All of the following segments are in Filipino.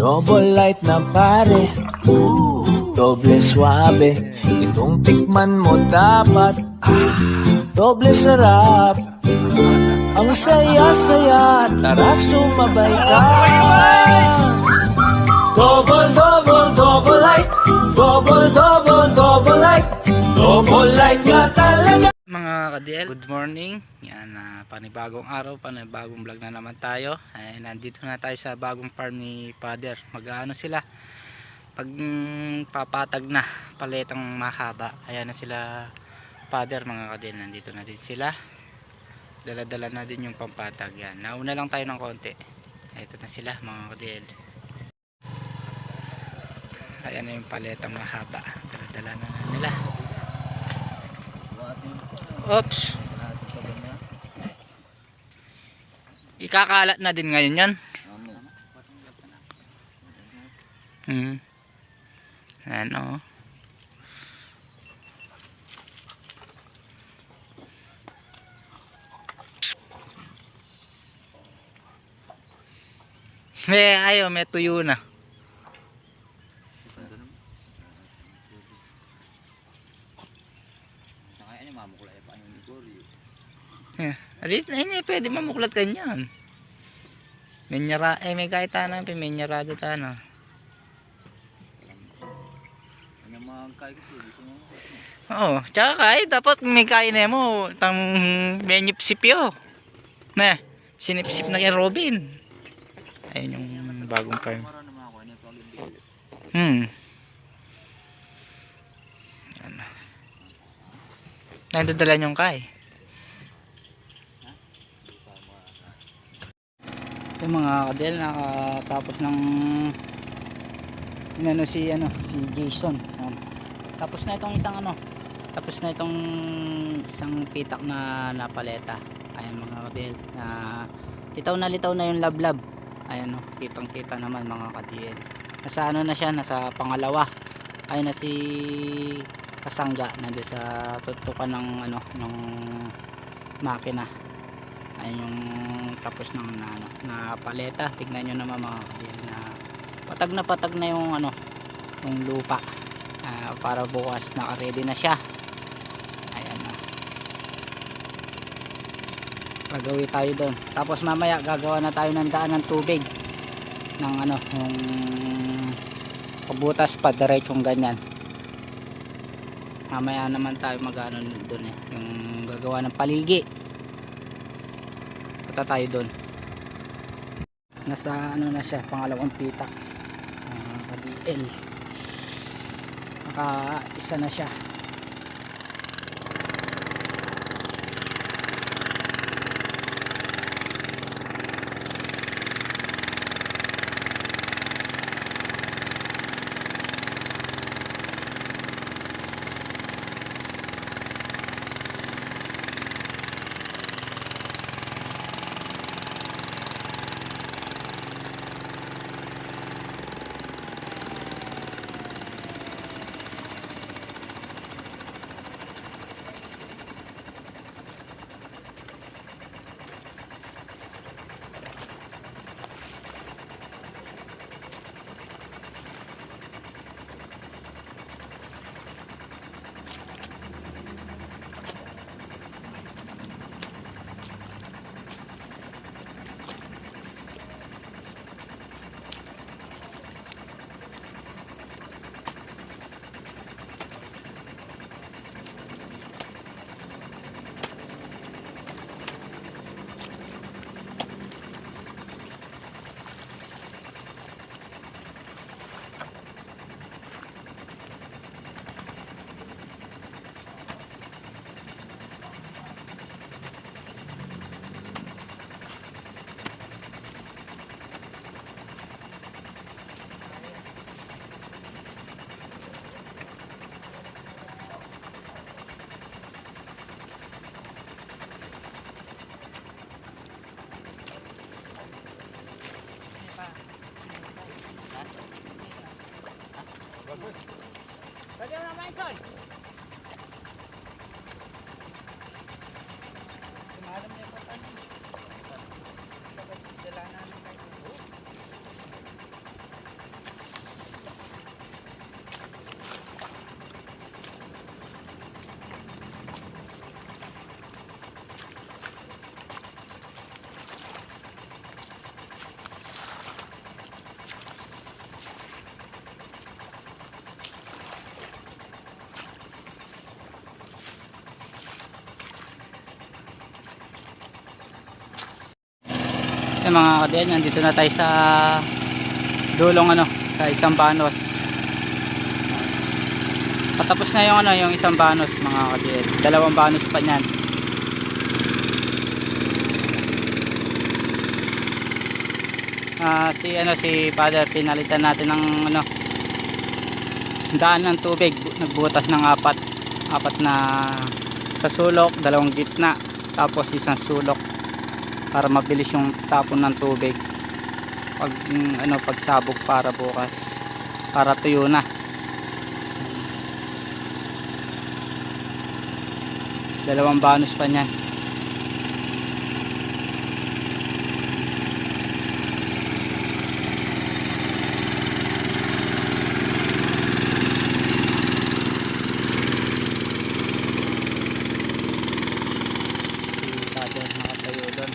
Double light na pare, doble suabe. Itong tikman mo dapat, doble sarap. Ang saya-saya, tara sumabay ka. Double, double, double light. Double, double, double light. Double light nga talaga. Mga ka-DL, good morning. Yan, panibagong araw, panibagong vlog na naman tayo. Ay, nandito na tayo sa bagong farm ni Father. Mag-ano sila? Pag papatag na, paletang mahaba. Ayan na sila Father, mga ka-DL. Nandito na din sila. Dala-dala na din yung pampatag. Yan, nauna lang tayo ng konti. Ito na sila, mga ka-DL. Ayan na yung paletang mahaba. Dala-dala na nila. Oops. Ikakalat na din ngayon yan. Ano? Ayaw, may tuyo na. Alit na yun, pwede mamuklat ganyan. Menyara, may kahit tanang menyarado tano. Oo, tsaka kahit dapat may kain na mo tang menyipsipyo. Na, sinipsip na kay Robin. Ayun yung bagong farm. Nandadala niyong kay. Yung mga kadel, nakatapos ng si Jason. Tapos na itong isang pitak na napaleta. Ayan mga kadel, litaw na yung lablab. Ayan, kitang kita naman mga kadel. Nasa na siya, nasa pangalawa. Ayun na si kasangga nandoon sa tutukan ng ng makina. Ayun yung tapos ng na paleta. Tignan nyo naman mga kadil, na patag na yung yung lupa, para bukas naka-ready na siya. Ayan na, gagawin tayo doon. Tapos mamaya gagawa na tayo ng daan ng tubig ng yung pabutas pa diretsong ganyan. Mamaya naman tayo mag-ano doon, yung gagawa ng paligi. Punta tayo doon. Nasa na siya, pangalawang pitak. KDL. Isa na siya. Lagyan mo na Minson. Kumalam niya po ano. Dala namin kayo. Mga kadiyan, nandito na tayo sa dulong ano, sa isang banos. Patapos na yung ano, yung isang banos mga kadiyan. Dalawang banos pa niyan. Si Father, pinalitan natin ng ano, daan ng tubig, nagbutas ng apat na sa sulok, dalawang gitna, tapos isang sulok para mabilis yung tapon ng tubig pag pagsabog para bukas, para tuyo na. Dalawang banos pa niyan. Si Father nakatayo doon.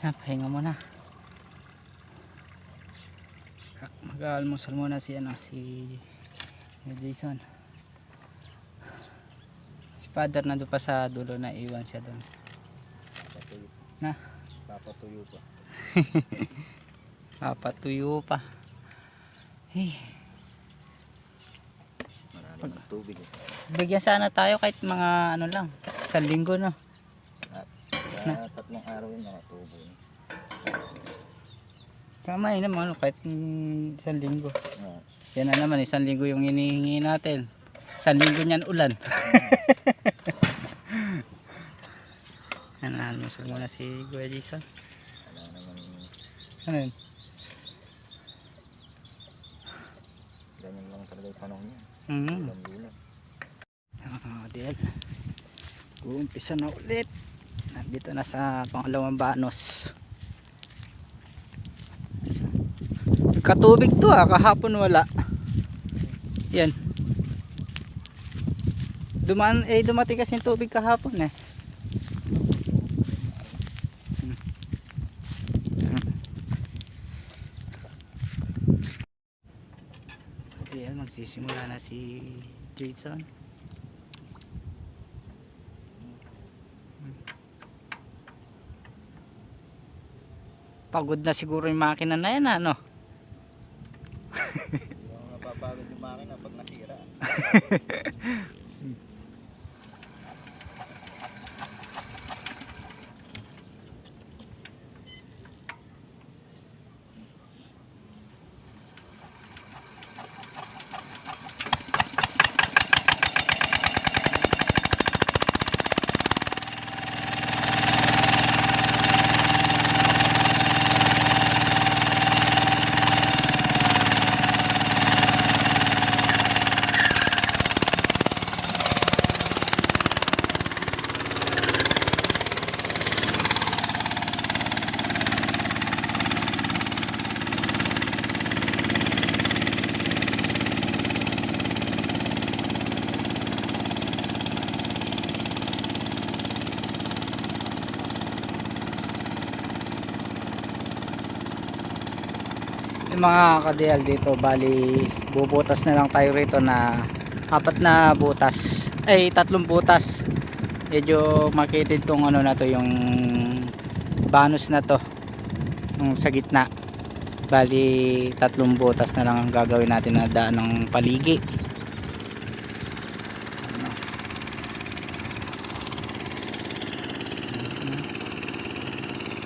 Pahinga muna. Mag-almusal muna si Jason. Si Father nandun pa sa dulo, na iwan siya doon. Na? Papatuyo pa. Papatuyo pa. Hey. Marami ng tubig. Bigyan sana tayo kahit mga ano lang, 1 linggo no. Sa 3 araw yun nakatubo. Kamay naman kahit 1 linggo. Ah. Yan na naman, 1 linggo yung hinihingi natin. 1 linggo niyan ulan. Almusal muna si Kuya Jason. Wala naman. Ano yun? Ganyan lang talaga yung panahon niya. Mm. Ulan-ulan. Diyan. Uumpisa na ulit. Nandito na sa pangalawang banos. Katubig to kahapon wala. Yan. Dumating kasi yung tubig kahapon eh. Ayan, magsisimula na si Jason. Pagod na siguro yung makina na yan ano. Yung napapagod yung makina pag nasira. Yung mga kadial dito, bali bubutas na lang tayo rito na 4 na butas, ay 3 butas. Medyo makitid tong ano na to, yung banos na to, yung sa gitna. Bali 3 butas na lang ang gagawin natin na daan ng paligi.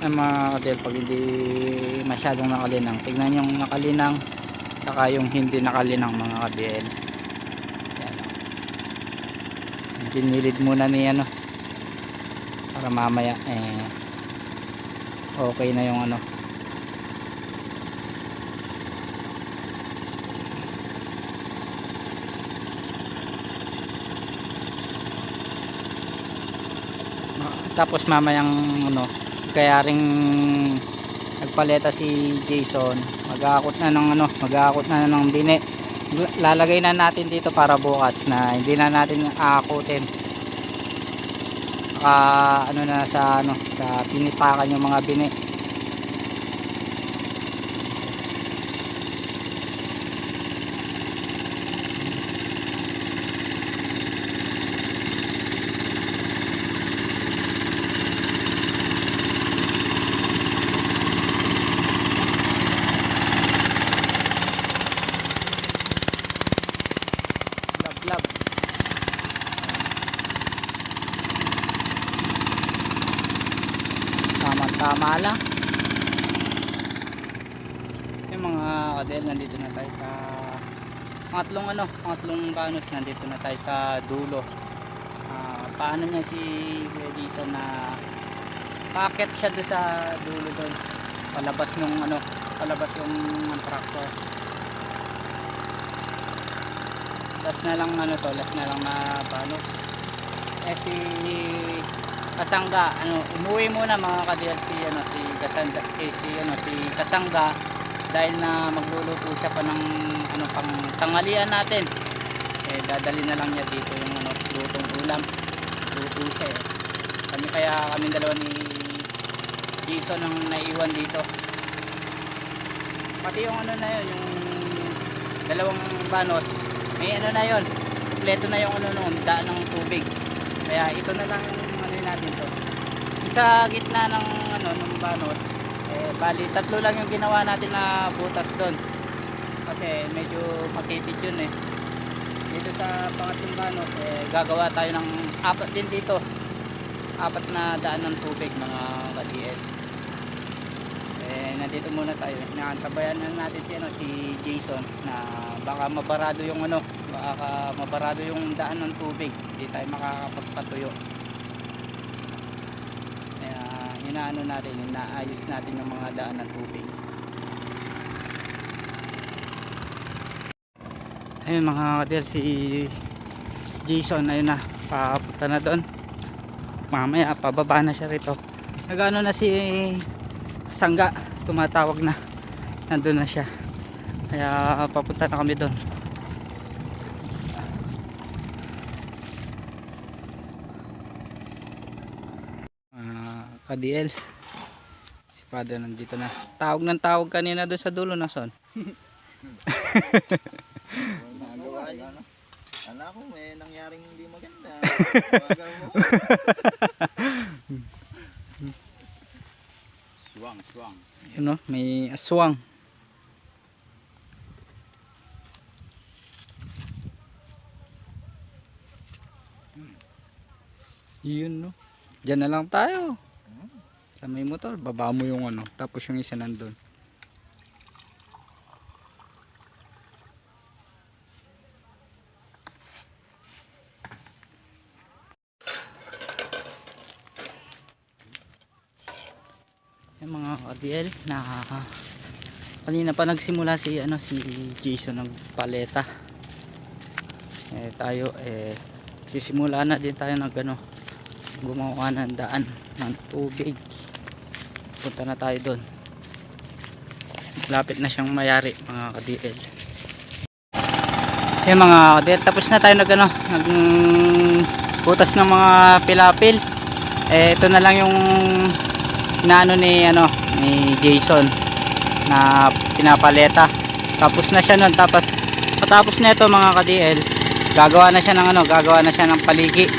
Ay mga kadel, pag hindi masyadong nakalinang, tignan yung nakalinang saka yung hindi nakalinang mga kadel. Yan, ginilid muna ni ano para mamaya okay na yung ano. Tapos mamayang ano, kaya ring nagpaleta si Jason. Mag-aakot na ng ano, mag-aakot na ng bini. Lalagay na natin dito para bukas na hindi na natin aakutin. Ano na sa ano, sa pinipakan yung mga bini. Lablab. Tama lang yung mga kadel. Nandito na tayo sa pangatlong banot. Nandito na tayo sa dulo. Paano niya si Jason na packet siya doon sa dulo doon, palabas nung ano, palabas yung tractor. Last na lang ano to, last na lang na banot. Si Kasangga, umuwi muna mga ka-DL si Kasangga, si Kasangga, dahil na magluluto siya pa ng pang tanghalian natin. Dadali na lang niya dito yung lutong ulam. Luto siya kami dalawa ni Jason ang naiwan dito. Pati yung na yun, yung dalawang banos, may na yun, kompleto na yung daan ng tubig. Kaya ito na lang yung natin to. Sa gitna ng ng banos, bali tatlo lang yung ginawa natin na butas doon. Kasi medyo makitid yun Dito sa pangatlong banos, gagawa tayo ng apat din dito. Apat na daan ng tubig mga ka-DL. Nandito muna tayo. Naantabayan na natin si Jason na baka mabarado yung baka mabarado yung daan ng tubig. Hindi tayo makakapagpatuyo. Inaayos natin yung mga daan ng tubig. Ayun mga kadel, si Jason ayun na, papunta na doon. Mamaya pababa na siya rito. Nagano na si Sangga, tumatawag na, nandun na siya. Kaya papunta na kami doon. Ka-DL, si Father nandito na. Tawag ng tawag kanina doon sa dulo na son. Alam ko may nangyaring hindi maganda. Swang. Yun may aswang. Yun Diyan na lang tayo. Sa may motor, baba mo yung tapos yung isa nandun. Yung mga ka-DL na kanina pa nagsimula si Jason ng paleta. Tayo sisimula na din tayo ng gumawa ng daan ng tubig. Punta na tayo doon. Lapit na siyang mayari mga ka-DL. Yung mga ka-DL, tapos na tayo butas ng mga pilapil. Ito na lang yung ni Jason na pinapaleta. Tapos na siya nun. Tapos patapos na ito mga ka-DL, gagawa na siya ng paligi.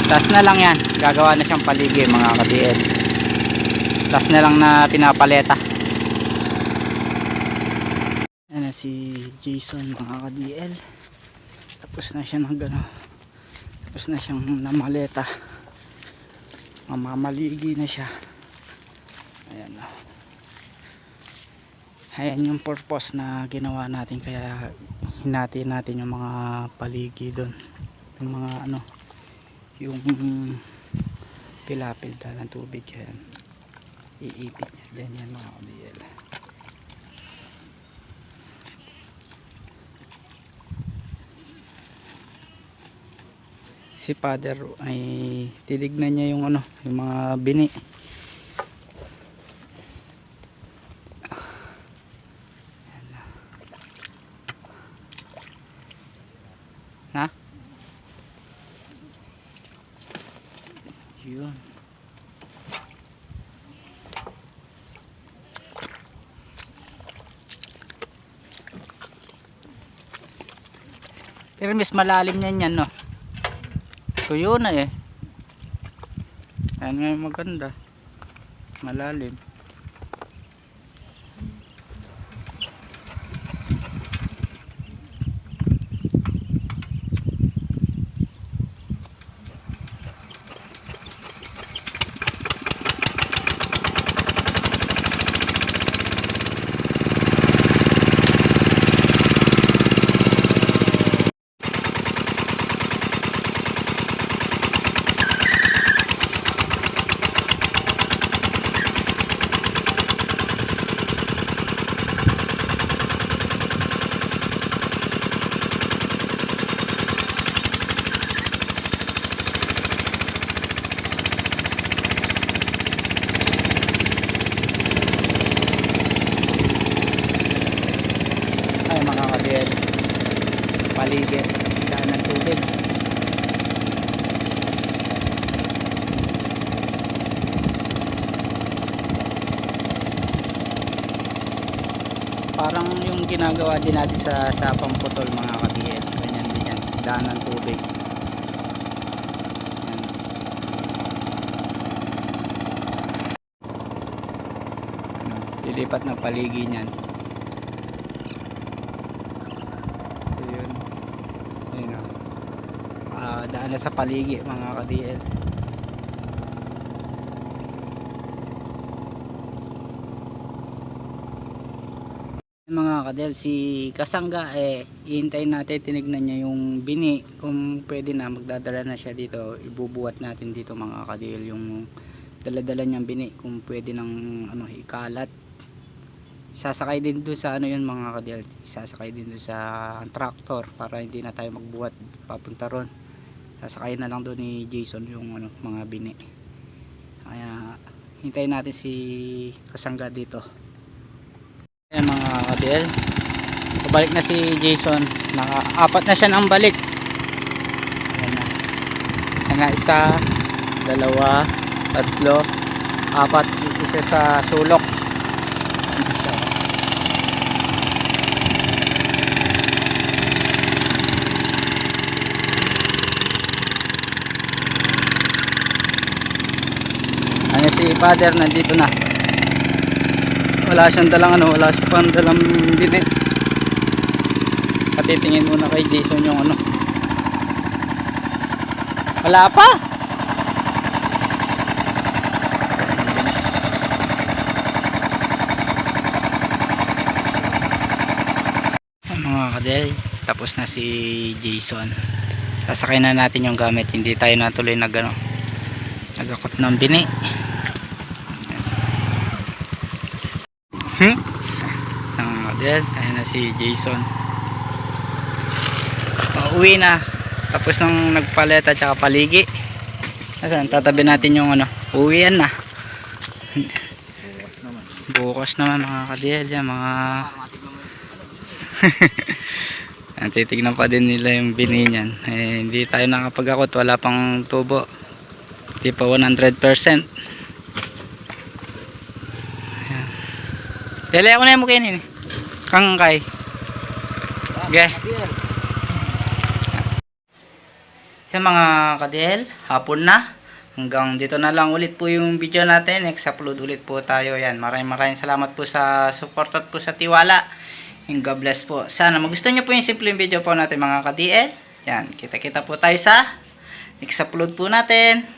Tas na lang yan, gagawa na siyang paligi mga ka-DL. Tas na lang na pinapaleta. Yan na si Jason mga ka-DL. Tapos na siya tapos na siyang namaleta. Mamamaligi na siya. Ayan yung purpose na ginawa natin, kaya hinati natin yung mga paligi doon. Yung mga yung pilapil ng tubig yan, iipit niya dyan yan mga ka-DL. Si father ay titignan niya yung ano, yung mga bini. Na? Yun. Pero mas malalim niyan yan, no? Tuyo na eh. Ayan nga yung maganda. Malalim. Ay mga kabiyel, paligid daan ng tubig. Parang yung ginagawa din natin sa pamputol mga kabiyel, ganyan din yan, daan ng tubig. Yan. Ano, lilipat ng paligid niyan. Daan na sa paligi mga ka-DL. Mga ka-DL, si Kasangga ihintayin natin, tinignan niya yung bini kung pwede na, magdadala na siya dito, ibubuhat natin dito mga ka-DL yung dala-dala niyang bini, kung pwede ng ano, ikalat. Sasakay din doon sa ano yun mga ka-DL, sasakay din doon sa tractor para hindi na tayo magbuhat papunta ron. Sasakay na lang doon ni Jason yung ano, mga bini. Kaya hintayin natin si Kasangga dito. Ayan mga kabel, pabalik na si Jason. Naka-apat na siya ng balik. Ayan na. Ayan na, isa, dalawa, tatlo, apat, isa sa sulok. Ayan na siya. Ayan si father, nandito na. Wala siyang dalang ano, wala siya pang dalang bini. Patitingin muna kay Jason yung ano. Wala pa. Mga kadel, tapos na si Jason. Sasakay na natin yung gamit, hindi tayo natuloy nagakot ng bini. Ayan na si Jason. Uwi na. Tapos nang nagpaleta tsaka paligi. Asan? Tatabi natin yung ano. Uwian na. Bukas naman mga kadiyal. Yan, mga titignan pa din nila yung bini niyan. Hindi tayo nakapagakot. Wala pang tubo. Hindi pa 100%. Dali ako na yung mukinin eh. Kangkay. Okay. Yan mga kadihel, hapon na. Hanggang dito na lang ulit po yung video natin. Next upload ulit po tayo. Yan, maraming salamat po sa support at po sa tiwala. And God bless po. Sana magustuhan nyo po yung simpleng video po natin mga kadihel. Yan, kita-kita po tayo sa next upload po natin.